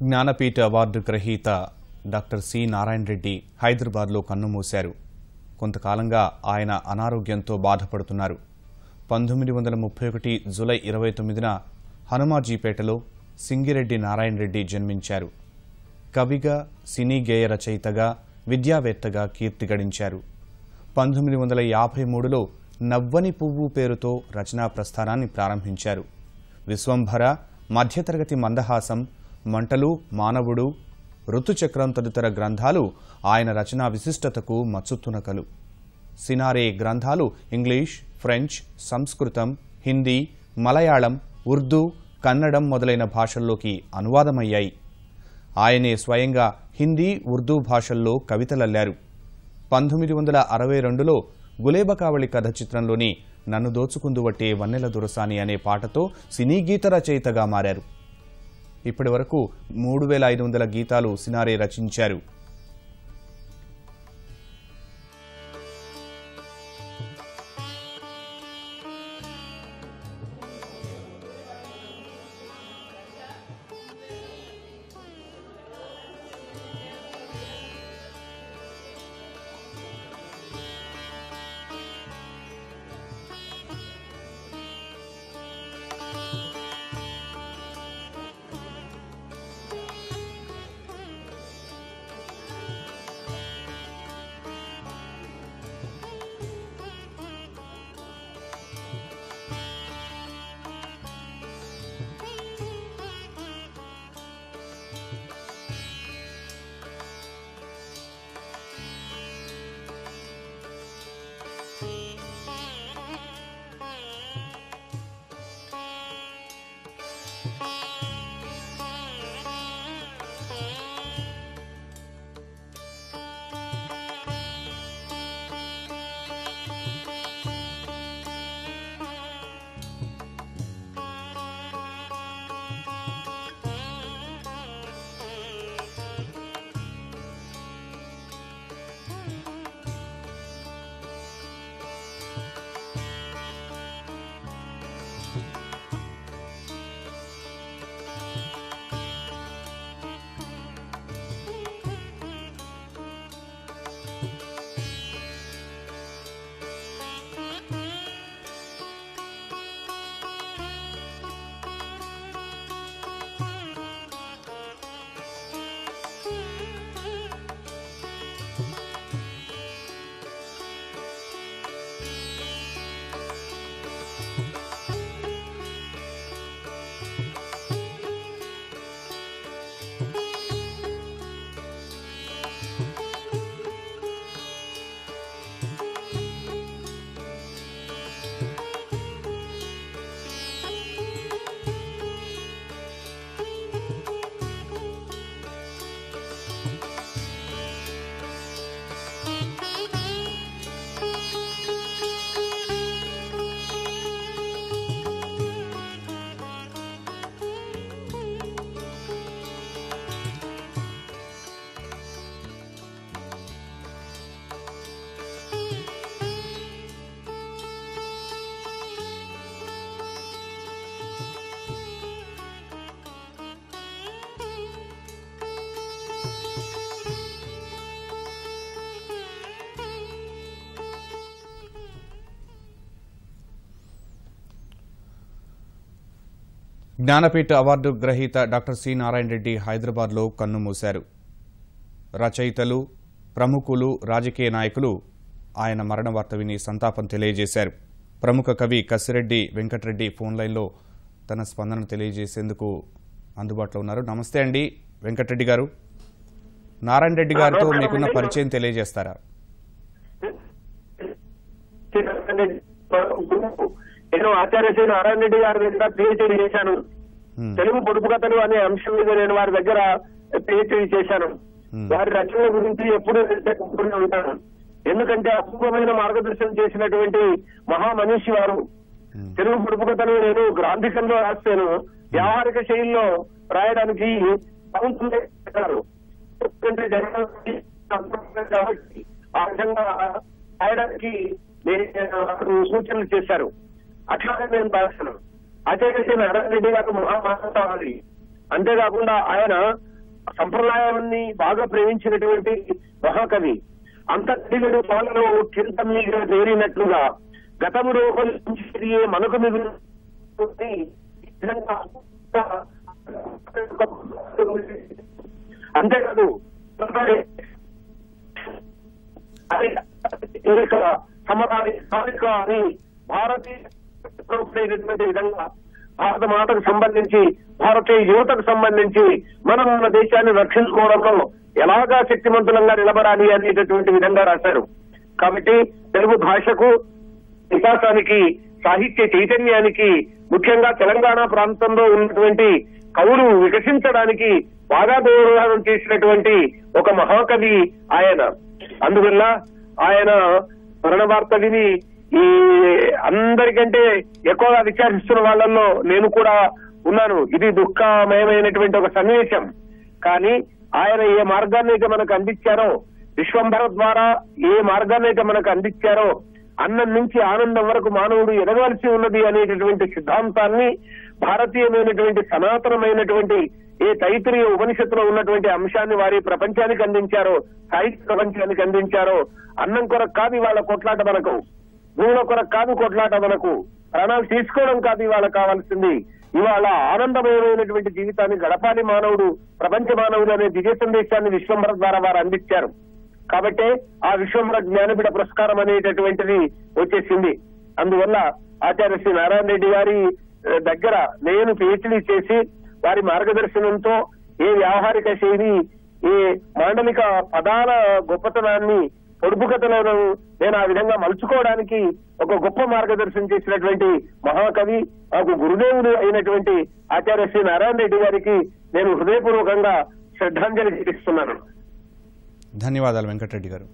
Jnanpith award గ్రహీత doctor C Narayana Reddy హైదరాబాద్లో కన్నుమూశారు. కొంతకాలంగా ఆయన అనారోగ్యంతో బాధపడుతున్నారు. 1931 జూలై 29న హనుమాజీపేటలో సింగిరెడ్డి నారాయణ రెడ్డి జన్మించారు. కవిగా, సినీ గేయ రచయితగా, విద్యావేత్తగా కీర్తి గడించారు. 1953లో నవ్వని పువ్వు పేరుతో రచనా ప్రస్థానాన్ని ప్రారంభించారు. విశ్వంభర, మధ్యతరగతి మందహాసం, మంటలు, మానవుడు, ఋతుచక్రం తదితర గ్రంథాలు ఆయన రచనా విశిష్టతకు మచ్చుతునకలు. సినారే గ్రంథాలు ఇంగ్లీష్, ఫ్రెంచ్, సంస్కృతం, హిందీ, మలయాళం, ఉర్దూ, కన్నడం మొదలైన భాషల్లోకి అనువాదమయ్యాయి. ఆయనే స్వయంగా హిందీ, ఉర్దూ భాషల్లో కవితలల్లారు. 1962లో గులేబకావళి కథ చిత్రంలోని నన్ను దోచుకుందువట్టే వన్నెల దురసాని అనే పాటతో సినీ గీత రచయితగా మారారు. ఇప్పటి వరకు 3500 గీతాలు సినారే రచించారు. జ్ఞానపీఠ అవార్డు గ్రహీత డాక్టర్ సి నారాయణ రెడ్డి హైదరాబాద్లో కన్నుమూశారు. రచయితలు, ప్రముఖులు, రాజకీయ నాయకులు ఆయన మరణ వార్త విని సంతాపం తెలియజేశారు. ప్రముఖ కవి కసిరెడ్డి వెంకటరెడ్డి ఫోన్ లైన్లో తన స్పందన తెలియజేసేందుకు అందుబాటులో ఉన్నారు. నమస్తే అండి వెంకటరెడ్డి గారు. నారాయణ రెడ్డి గారితో మీకున్న పరిచయం తెలియజేస్తారా? నేను ఆచార్య శ్రీ నారాయణ రెడ్డి గారి దగ్గర పిహెచ్డీ చేశాను. తెలుగు పొడుపు కథలు అనే అంశం మీద నేను వారి దగ్గర పిహెచ్డీ చేశాను. వారి రచనల గురించి ఎప్పుడూ ఉంటాను. ఎందుకంటే అపూర్వమైన మార్గదర్శనం చేసినటువంటి మహామనిషి వారు. తెలుగు పొడుపు కథలు నేను గ్రాంధికంలో రాస్తాను, వ్యావహారిక శైలిలో రాయడానికి కాబట్టి ఆ విధంగా రాయడానికి సూచనలు చేశారు. అట్లాగే నేను రాశాను. ఆచార్య శ్రీ నారాయణ రెడ్డి గారు మహామానవతావాది. అంతేకాకుండా ఆయన సంప్రదాయాన్ని బాగా ప్రేమించినటువంటి మహాకవి. అంత తిరిగడు పాలలో కింద మీద తేలినట్లుగా గతములో మనకు మిగిలిన అంతేకాదు సమరానిక అని భారతీయ విధంగా భారత మాతకు సంబంధించి భారతీయ యువతకు సంబంధించి మనం మన దేశాన్ని రక్షించుకోవడంలో ఎలాగా శక్తివంతులంగా నిలబడాలి అనేటటువంటి విధంగా రాశారు. కాబట్టి తెలుగు భాషకు వికాసానికి సాహిత్య చైతన్యానికి ముఖ్యంగా తెలంగాణ ప్రాంతంలో ఉన్నటువంటి కవులు వికసించడానికి బాగా దోహదం చేసినటువంటి ఒక మహాకవి ఆయన. అందువల్ల ఆయన మరణ వార్త విని ఈ అందరికంటే ఎక్కువగా విచారిస్తున్న వాళ్ళల్లో నేను కూడా ఉన్నాను. ఇది దుఃఖమయమైనటువంటి ఒక సన్నివేశం. కానీ ఆయన ఏ మార్గాన్ని అయితే మనకు అందించారో, విశ్వంభర ద్వారా ఏ మార్గాన్ని అయితే మనకు అందించారో, అన్నం నుంచి ఆనందం వరకు మానవుడు ఎదగవలసి ఉన్నది అనేటటువంటి సిద్ధాంతాన్ని భారతీయమైనటువంటి సనాతనమైనటువంటి ఏ తైత్రీయ ఉపనిషత్తులో ఉన్నటువంటి అంశాన్ని వారి ప్రపంచానికి అందించారో, సాహిత్య ప్రపంచానికి అందించారో, అన్నం కొరకు కాదు ఇవాళ కొట్లాట మనకు, భూముల కొరకు కాదు కొట్లాట మనకు, ప్రాణాలు తీసుకోవడం కాదు ఇవాళ కావాల్సింది, ఇవాళ ఆనందమయమైనటువంటి జీవితాన్ని గడపాలి మానవుడు, ప్రపంచ మానవుడు అనే దివ్య సందేశాన్ని విశ్వంభర ద్వారా వారు అందించారు. కాబట్టి ఆ విశ్వంభర జ్ఞానపీఠ పురస్కారం అనేటటువంటిది వచ్చేసింది. అందువల్ల ఆచార్య శ్రీ నారాయణ రెడ్డి గారి దగ్గర నేను పిహెచ్డీ చేసి వారి మార్గదర్శనంతో ఏ వ్యావహారిక శైలి, ఏ మాండలిక పదాల గొప్పతనాన్ని, పొడుపుకథలను నేను ఆ విధంగా మలుచుకోవడానికి ఒక గొప్ప మార్గదర్శనం చేసినటువంటి మహాకవి, నాకు గురుదేవుడు అయినటువంటి ఆచార్య శ్రీ నారాయణ రెడ్డి గారికి నేను హృదయపూర్వకంగా శ్రద్ధాంజలి చూపిస్తున్నాను. ధన్యవాదాలు వెంకటరెడ్డి గారు.